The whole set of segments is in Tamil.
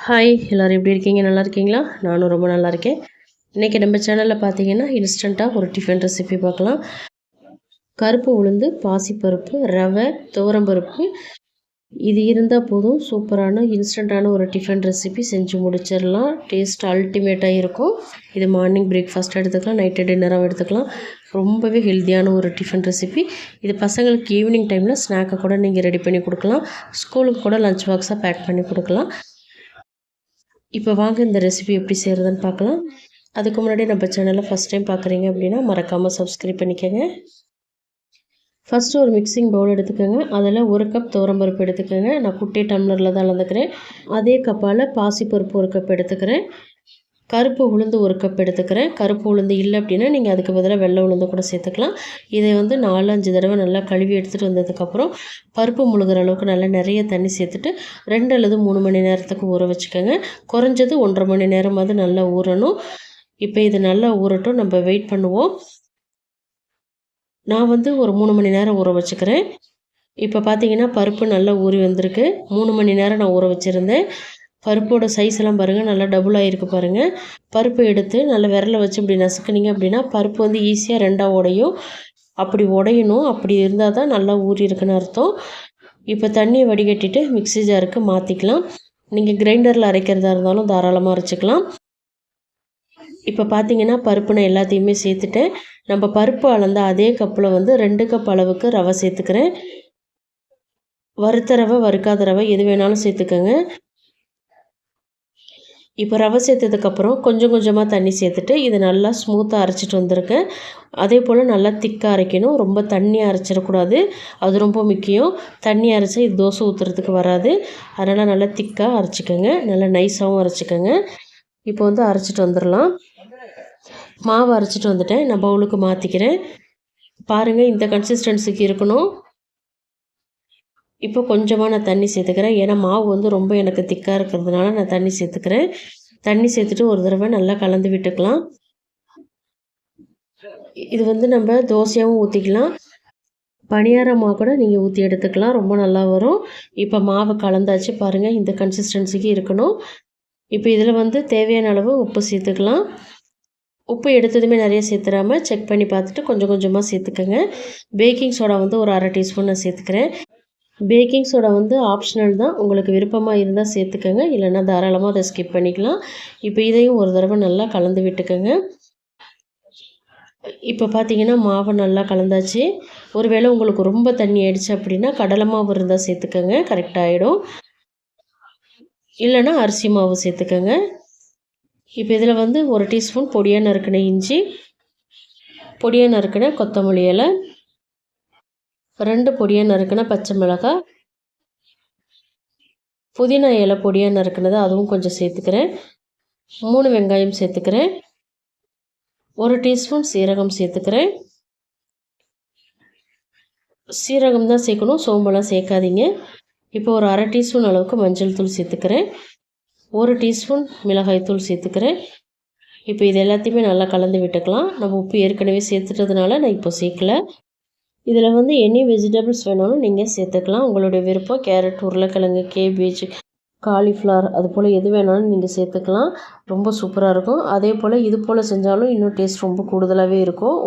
ஹாய் எல்லோரும் எப்படி இருக்கீங்க? நல்லா இருக்கீங்களா? நானும் ரொம்ப நல்லா இருக்கேன். இன்றைக்கி நம்ம சேனலில் பார்த்தீங்கன்னா இன்ஸ்டண்ட்டாக ஒரு டிஃபன் ரெசிபி பார்க்கலாம். கருப்பு உளுந்து, பாசிப்பருப்பு, ரவை, துவரம்பருப்பு இது இருந்தால் போதும், சூப்பரான இன்ஸ்டண்ட்டான ஒரு டிஃபன் ரெசிபி செஞ்சு முடிச்சிடலாம். டேஸ்ட் அல்டிமேட்டாக இருக்கும். இது மார்னிங் பிரேக்ஃபாஸ்ட் எடுத்துக்கலாம், நைட்டு டின்னராகவும் எடுத்துக்கலாம். ரொம்பவே ஹெல்த்தியான ஒரு டிஃபன் ரெசிபி. இது பசங்களுக்கு ஈவினிங் டைமில் ஸ்நாக்கை கூட நீங்கள் ரெடி பண்ணி கொடுக்கலாம். ஸ்கூலுக்கு கூட லஞ்ச் பாக்ஸாக பேக் பண்ணி கொடுக்கலாம். இப்போ வாங்க இந்த ரெசிபி எப்படி செய்கிறதுன்னு பார்க்கலாம். அதுக்கு முன்னாடி நம்ம சேனலை ஃபஸ்ட் டைம் பார்க்குறீங்க அப்படின்னா மறக்காமல் சப்ஸ்கிரைப் பண்ணிக்கோங்க. ஃபஸ்ட்டு ஒரு மிக்சிங் பவுல் எடுத்துக்கோங்க. அதில் 1 கப் துவரம்பருப்பு எடுத்துக்கோங்க. நான் குட்டி டம்ளரில் தான் அளந்துக்கிறேன். அதே கப்பால் பாசிப்பருப்பு 1 கப் எடுத்துக்கிறேன். கருப்பு உளுந்து 1 கப் எடுத்துக்கிறேன். கருப்பு உளுந்து இல்லை அப்படின்னா நீங்கள் அதுக்கு பதிலாக வெள்ளை உளுந்து கூட சேர்த்துக்கலாம். இதை 4-5 தடவை நல்லா கழுவி எடுத்துகிட்டு வந்ததுக்கப்புறம் பருப்பு முழுகிற அளவுக்கு நல்லா நிறைய தண்ணி சேர்த்துட்டு 2 அல்லது 3 மணி நேரத்துக்கு ஊற வச்சுக்கோங்க. குறைஞ்சது 1.5 மணி நேரமாவது நல்லா ஊறணும். இப்போ இது நல்லா ஊறட்டும், நம்ம வெயிட் பண்ணுவோம். நான் ஒரு 3 மணி நேரம் ஊற வச்சுக்கிறேன். இப்போ பார்த்தீங்கன்னா பருப்பு நல்லா ஊறி வந்திருக்கு. 3 மணி நேரம் நான் ஊற வச்சுருந்தேன். பருப்போட சைஸ் எல்லாம் பாருங்கள், நல்லா டபுள் ஆகிருக்கு பாருங்கள். பருப்பு எடுத்து நல்லா விரலை வச்சு இப்படி நசுக்குனிங்க அப்படின்னா பருப்பு ஈஸியாக 2ஆக உடையும். அப்படி உடையணும். அப்படி இருந்தால் தான் நல்லா ஊறி இருக்குன்னு அர்த்தம். இப்போ தண்ணியை வடிகட்டிட்டு மிக்ஸி ஜாருக்கு மாற்றிக்கலாம். நீங்கள் கிரைண்டரில் அரைக்கிறதா இருந்தாலும் தாராளமாக அரைச்சிக்கலாம். இப்போ பார்த்தீங்கன்னா பருப்பு நான் எல்லாத்தையுமே சேர்த்துட்டேன். நம்ம பருப்பு அளந்த அதே கப்பில் 2 கப் அளவுக்கு ரவை சேர்த்துக்கிறேன். வறுத்த ரவை, வறுக்காத ரவை எது வேணாலும் சேர்த்துக்கோங்க. இப்போ ரவை சேர்த்ததுக்கப்புறம் கொஞ்சம் கொஞ்சமாக தண்ணி சேர்த்துட்டு இது நல்லா ஸ்மூத்தாக அரைச்சிட்டு வந்திருக்கேன். அதே போல் நல்லா திக்காக அரைக்கணும். ரொம்ப தண்ணியாக அரைச்சிடக்கூடாது, அது ரொம்ப முக்கியம். தண்ணி அரைச்சா இது தோசை ஊற்றுறதுக்கு வராது. அதனால் நல்லா திக்காக அரைச்சிக்கோங்க, நல்லா நைஸாகவும் அரைச்சிக்கோங்க. இப்போ அரைச்சிட்டு வந்துடலாம். மாவு அரைச்சிட்டு வந்துட்டேன். நான் பவுலுக்கு மாற்றிக்கிறேன். பாருங்கள், இந்த கன்சிஸ்டன்சிக்கு இருக்கணும். இப்போ கொஞ்சமாக நான் தண்ணி சேர்த்துக்கிறேன். ஏன்னா மாவு ரொம்ப எனக்கு திக்காக இருக்கிறதுனால நான் தண்ணி சேர்த்துக்கிறேன். தண்ணி சேர்த்துட்டு ஒரு தடவை நல்லா கலந்து விட்டுக்கலாம். இது நம்ம தோசையாகவும் ஊற்றிக்கலாம், பணியார மாவு கூட நீங்கள் ஊற்றி எடுத்துக்கலாம், ரொம்ப நல்லா வரும். இப்போ மாவு கலந்தாச்சு பாருங்கள், இந்த கன்சிஸ்டன்சிக்கு இருக்கணும். இப்போ இதில் தேவையான அளவு உப்பு சேர்த்துக்கலாம். உப்பு எடுத்ததுமே நிறைய சேர்த்துடாமல் செக் பண்ணி பார்த்துட்டு கொஞ்சம் கொஞ்சமாக சேர்த்துக்கோங்க. பேக்கிங் சோடா ஒரு 1/2 டீஸ்பூன் நான் சேர்த்துக்கிறேன். பேக்கிங் சோடா ஆப்ஷனல் தான், உங்களுக்கு விருப்பமாக இருந்தால் சேர்த்துக்கோங்க, இல்லைன்னா தாராளமாக அதை ஸ்கிப் பண்ணிக்கலாம். இப்போ இதையும் ஒரு தடவை நல்லா கலந்து விட்டுக்கோங்க. இப்போ பார்த்தீங்கன்னா மாவு நல்லா கலந்தாச்சு. ஒருவேளை உங்களுக்கு ரொம்ப தண்ணி ஆயிடுச்சு அப்படின்னா கடலை மாவு இருந்தால் சேர்த்துக்கோங்க, கரெக்டாகிடும். இல்லைன்னா அரிசி மாவு சேர்த்துக்கோங்க. இப்போ இதில் 1 டீஸ்பூன் பொடியாக நறுக்கின இஞ்சி, பொடியாக நறுக்கின கொத்தமல்லி இலை, 2 பொடியாக நறுக்கின பச்சை மிளகாய், புதினா இலை பொடியாக நறுக்கினது அதுவும் கொஞ்சம் சேர்த்துக்கிறேன். 3 வெங்காயம் சேர்த்துக்கிறேன். 1 டீஸ்பூன் சீரகம் சேர்த்துக்கிறேன். சீரகம் தான் சேர்க்கணும், சோம்பெல்லாம் சேர்க்காதீங்க. இப்போ ஒரு 1/2 டீஸ்பூன் அளவுக்கு மஞ்சள் தூள் சேர்த்துக்கிறேன். 1 டீஸ்பூன் மிளகாய் தூள் சேர்த்துக்கிறேன். இப்போ இது எல்லாத்தையுமே நல்லா கலந்து விட்டுக்கலாம். நம்ம உப்பு ஏற்கனவே சேர்த்துட்டதுனால நான் இப்போ சேர்க்கல. இதில் எனி வெஜிடபிள்ஸ் வேணாலும் நீங்கள் சேர்த்துக்கலாம், உங்களுடைய விருப்பம். கேரட், உருளைக்கிழங்கு, கேபேஜ், காலிஃப்ளவர் அது போல் எது வேணாலும் நீங்கள் சேர்த்துக்கலாம். ரொம்ப சூப்பராக இருக்கும். அதே போல் இது போல் செஞ்சாலும் இன்னும் டேஸ்ட் ரொம்ப கூடுதலாகவே இருக்கும்.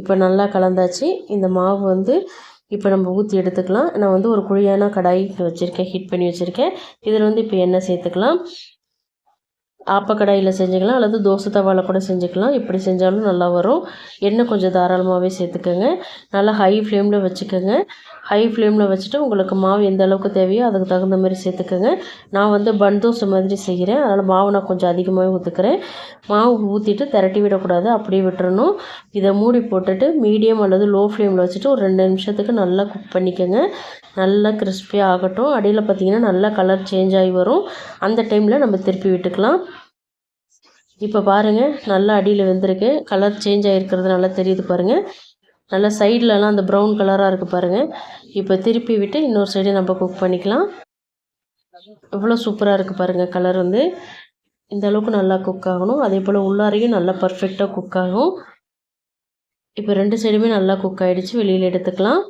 இப்போ நல்லா கலந்தாச்சு. இந்த மாவு இப்போ நம்ம ஊற்றி எடுத்துக்கலாம். நான் ஒரு குழியான கடாய் வச்சுருக்கேன், ஹீட் பண்ணி வச்சுருக்கேன். இதில் இப்போ எண்ணெய் சேர்த்துக்கலாம். ஆப்பக்கடாயில் செஞ்சுக்கலாம், அல்லது தோசை தவாவில் கூட செஞ்சுக்கலாம். இப்படி செஞ்சாலும் நல்லா வரும். எண்ணெய் கொஞ்சம் தாராளமாகவே சேர்த்துக்கோங்க. நல்லா ஹை ஃப்ளேமில் வச்சுக்கோங்க. ஹை ஃப்ளேமில் வச்சுட்டு உங்களுக்கு மாவு எந்த அளவுக்கு தேவையோ அதுக்கு தகுந்த மாதிரி சேர்த்துக்கோங்க. நான் பன் தோசை மாதிரி செய்கிறேன், அதனால் மாவு நான் கொஞ்சம் அதிகமாகவே ஊற்றுக்கிறேன். மாவு ஊற்றிட்டு திரட்டி விடக்கூடாது, அப்படியே விட்டுறணும். இதை மூடி போட்டுட்டு மீடியம் அல்லது லோ ஃப்ளேமில் வச்சுட்டு ஒரு 2 நிமிஷத்துக்கு நல்லா குக் பண்ணிக்கோங்க. நல்லா கிறிஸ்பியாக ஆகட்டும். அடியில் பார்த்திங்கன்னா நல்லா கலர் சேஞ்ச் ஆகி வரும். அந்த டைமில் நம்ம திருப்பி விட்டுக்கலாம். இப்போ பாருங்கள், நல்லா அடியில் வெந்திருக்கு. கலர் சேஞ்ச் ஆகிருக்கிறது நல்லா தெரியுது பாருங்கள். நல்லா சைட்லலாம் அந்த ப்ரௌன் கலராக இருக்குது பாருங்கள். இப்போ திருப்பி விட்டு இன்னொரு சைடு நம்ம குக் பண்ணிக்கலாம். எவ்வளோ சூப்பராக இருக்குது பாருங்கள். கலர் இந்த அளவுக்கு நல்லா குக் ஆகணும். அதே போல் உள்ளாரையும் நல்லா பர்ஃபெக்டாக குக் ஆகும். இப்போ 2 சைடுமே நல்லா குக் ஆகிடுச்சு. வெளியில் எடுத்துக்கலாம்.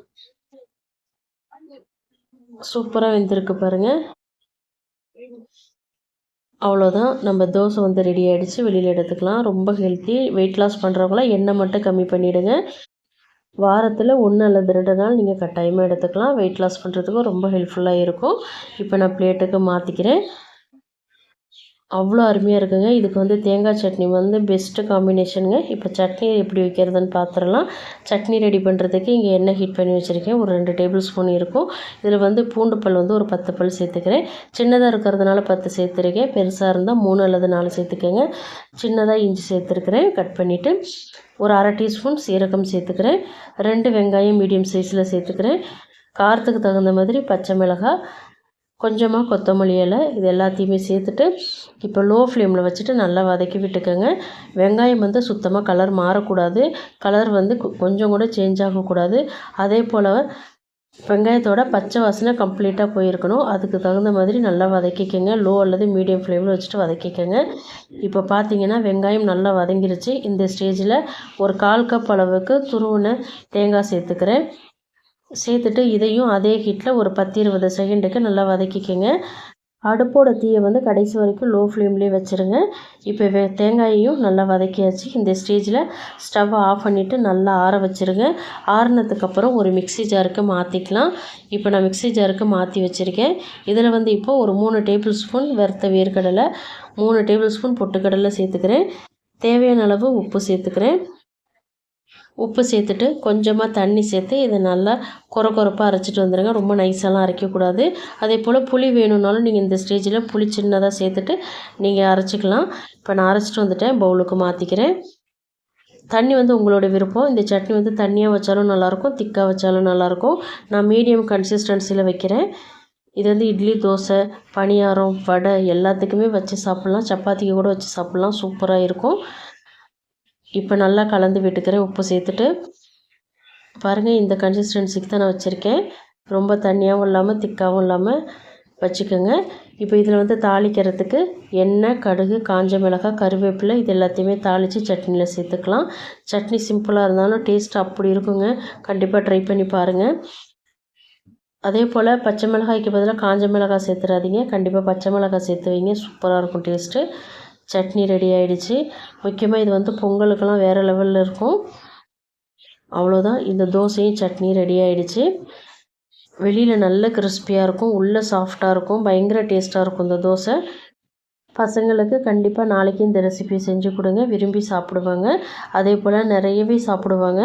சூப்பராக வெந்திருக்கு பாருங்கள். அவ்வளோதான், நம்ம தோசை வந்து ரெடி ஆகிடுச்சு. வெளியில் எடுத்துக்கலாம். ரொம்ப ஹெல்த்தி. வெயிட் லாஸ் பண்ணுறவங்களாம் எண்ணெய் மட்டும் கம்மி பண்ணிவிடுங்க. வாரத்தில் 1 அல்லது 2 நாள் நீங்கள் கட்டாயமாக எடுத்துக்கலாம். வெயிட் லாஸ் பண்ணுறதுக்கும் ரொம்ப ஹெல்ப்ஃபுல்லாக இருக்கும். இப்போ நான் பிளேட்டுக்கு மாற்றிக்கிறேன். அவ்வளோ அருமையாக இருக்குங்க. இதுக்கு வந்து தேங்காய் சட்னி வந்து பெஸ்ட்டு காம்பினேஷனுங்க. இப்போ சட்னி எப்படி வைக்கிறதுன்னு பார்த்துடலாம். சட்னி ரெடி பண்ணுறதுக்கு இங்கே எண்ணெய் ஹீட் பண்ணி வச்சுருக்கேன். ஒரு 2 டேபிள் ஸ்பூன் இருக்கும். இதில் வந்து பூண்டு பல் வந்து ஒரு 10 பல் சேர்த்துக்கிறேன். சின்னதாக இருக்கிறதுனால 10 சேர்த்துருக்கேன். பெருசாக இருந்தால் 3 அல்லது 4 சேர்த்துக்கங்க. சின்னதாக இஞ்சி சேர்த்துருக்கிறேன் கட் பண்ணிவிட்டு. ஒரு அரை டீஸ்பூன் சீரகம் சேர்த்துக்கிறேன். 2 வெங்காயம் மீடியம் சைஸில் சேர்த்துக்கிறேன். காரத்துக்கு தகுந்த மாதிரி பச்சை மிளகாய், கொஞ்சமாக கொத்தமல்லி இலை, இது எல்லாத்தையுமே சேர்த்துட்டு இப்போ லோ ஃப்ளேமில் வச்சுட்டு நல்லா வதக்கி விட்டுக்கோங்க. வெங்காயம் வந்து சுத்தமாக கலர் மாறக்கூடாது. கலர் வந்து கொஞ்சம் கூட சேஞ்ச் ஆகக்கூடாது. அதே போல் வெங்காயத்தோட பச்சை வாசனை கம்ப்ளீட்டாக போயிருக்கணும். அதுக்கு தகுந்த மாதிரி நல்லா வதக்கிக்கோங்க. லோ அல்லது மீடியம் ஃப்ளேமில் வச்சுட்டு வதக்கிக்கோங்க. இப்போ பார்த்தீங்கன்னா வெங்காயம் நல்லா வதங்கிருச்சு. இந்த ஸ்டேஜில் ஒரு 1/4 கப் அளவுக்கு துருவின தேங்காய் சேர்த்துக்கிறேன். சேர்த்துட்டு இதையும் அதே ஹீட்டில் ஒரு 10-20 செகண்டுக்கு நல்லா வதக்கிக்கோங்க. அடுப்போட தீயை வந்து கடைசி வரைக்கும் லோ ஃப்ளேம்லேயே வச்சுருங்க. இப்போ தேங்காயையும் நல்லா வதக்கியாச்சு. இந்த ஸ்டேஜில் ஸ்டவ்வை ஆஃப் பண்ணிவிட்டு நல்லா ஆற வச்சுருங்க. ஆறுனதுக்கப்புறம் ஒரு மிக்ஸி ஜாருக்கு மாற்றிக்கலாம். இப்போ நான் மிக்ஸி ஜாருக்கு மாற்றி வச்சுருக்கேன். இதில் வந்து இப்போ ஒரு 3 டேபிள் ஸ்பூன் வறுத்த வேர்க்கடலை, 3 டேபிள் ஸ்பூன் பொட்டுக்கடலை சேர்த்துக்கிறேன். தேவையான அளவு உப்பு சேர்த்துக்கிறேன். உப்பு சேர்த்துட்டு கொஞ்சமாக தண்ணி சேர்த்து இதை நல்லா கொரப்பாக அரைச்சிட்டு வந்துடுங்க. ரொம்ப நைஸாலாம் அரைக்கக்கூடாது. அதே போல் புளி வேணும்னாலும் நீங்கள் இந்த ஸ்டேஜில் புளி சின்னதாக சேர்த்துட்டு நீங்கள் அரைச்சிக்கலாம். இப்போ நான் அரைச்சிட்டு வந்துட்டேன். பவுலுக்கு மாற்றிக்கிறேன். தண்ணி வந்து உங்களோட விருப்பம். இந்த சட்னி வந்து தண்ணியாக வச்சாலும் நல்லாயிருக்கும், திக்காக வச்சாலும் நல்லாயிருக்கும். நான் மீடியம் கன்சிஸ்டன்சியில் வைக்கிறேன். இது வந்து இட்லி, தோசை, பணியாரம், வடை எல்லாத்துக்குமே வச்சு சாப்பிட்லாம். சப்பாத்திக்கு கூட வச்சு சாப்பிட்லாம். சூப்பராக இருக்கும். இப்போ நல்லா கலந்து விட்டுக்கிறேன் உப்பு சேர்த்துட்டு. பாருங்கள், இந்த கன்சிஸ்டன்சிக்கு தான் நான் வச்சுருக்கேன். ரொம்ப தண்ணியாகவும் இல்லாமல் திக்காகவும் இல்லாமல் வச்சுக்கோங்க. இப்போ இதில் வந்து தாளிக்கிறதுக்கு எண்ணெய், கடுகு, காஞ்ச மிளகாய், கருவேப்பிலை இது எல்லாத்தையுமே தாளித்து சட்னியில் சேர்த்துக்கலாம். சட்னி சிம்பிளாக இருந்தாலும் டேஸ்ட் அப்படி இருக்குங்க. கண்டிப்பாக ட்ரை பண்ணி பாருங்கள். அதே போல் பச்சை மிளகாய்க்கு பதிலாக காஞ்ச மிளகாய் சேர்த்துறாதீங்க. கண்டிப்பாக பச்சை மிளகாய் சேர்த்து வைங்க. சூப்பராக இருக்கும் டேஸ்ட்டு. சட்னி ரெடி ஆகிடுச்சு. முக்கியமாக இது வந்து பொங்கலுக்கெல்லாம் வேறு லெவலில் இருக்கும். அவ்வளோதான், இந்த தோசையும் சட்னி ரெடி ஆகிடுச்சு. வெளியில் நல்ல கிறிஸ்பியாக இருக்கும், உள்ளே சாஃப்டாக இருக்கும். பயங்கர டேஸ்ட்டாக இருக்கும் இந்த தோசை. பசங்களுக்கு கண்டிப்பாக நாளைக்கு இந்த ரெசிபி செஞ்சு கொடுங்க. விரும்பி சாப்பிடுவாங்க. அதே போல் நிறையவே சாப்பிடுவாங்க.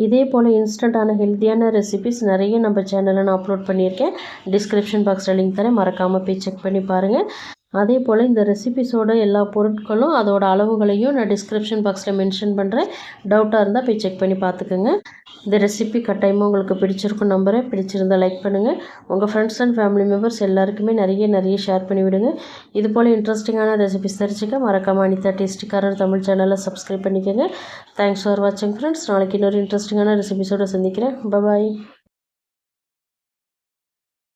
இதே போல் இன்ஸ்டண்ட்டான ஹெல்த்தியான ரெசிபிஸ் நிறைய நம்ம சேனலில் நான் அப்லோட் பண்ணியிருக்கேன். டிஸ்கிரிப்ஷன் பாக்ஸில் லிங்க் தரேன். மறக்காமல் போய் செக் பண்ணி பாருங்கள். அதே போல் இந்த ரெசிபிஸோட எல்லா பொருட்களும் அதோட அளவுகளையும் நான் டிஸ்கிரிப்ஷன் பாக்ஸில் மென்ஷன் பண்ணுறேன். டவுட்டாக இருந்தால் போய் செக் பண்ணி பார்த்துக்கோங்க. இந்த ரெசிபி கட்டாயமாக உங்களுக்கு பிடிச்சிருக்கும் நம்புகிறேன். பிடிச்சிருந்தால் லைக் பண்ணுங்கள். உங்கள் ஃப்ரெண்ட்ஸ் அண்ட் ஃபேமிலி மெம்பர்ஸ் எல்லாருக்குமே நிறைய ஷேர் பண்ணிவிடுங்க. இது போல் இன்ட்ரெஸ்டிங்கான ரெசிபிஸ் தெரிஞ்சுக்க மறக்காமல் அனிதா டேஸ்டிக்காரர் தமிழ் சேனலை சப்ஸ்கிரைப் பண்ணிக்கோங்க. தேங்க்ஸ் ஃபார் வாட்சிங் ஃப்ரெண்ட்ஸ். நாளைக்கு இன்னொரு இன்ட்ரெஸ்டிங்கான ரெசிபிஸோடு சந்திக்கிறேன். பாய்.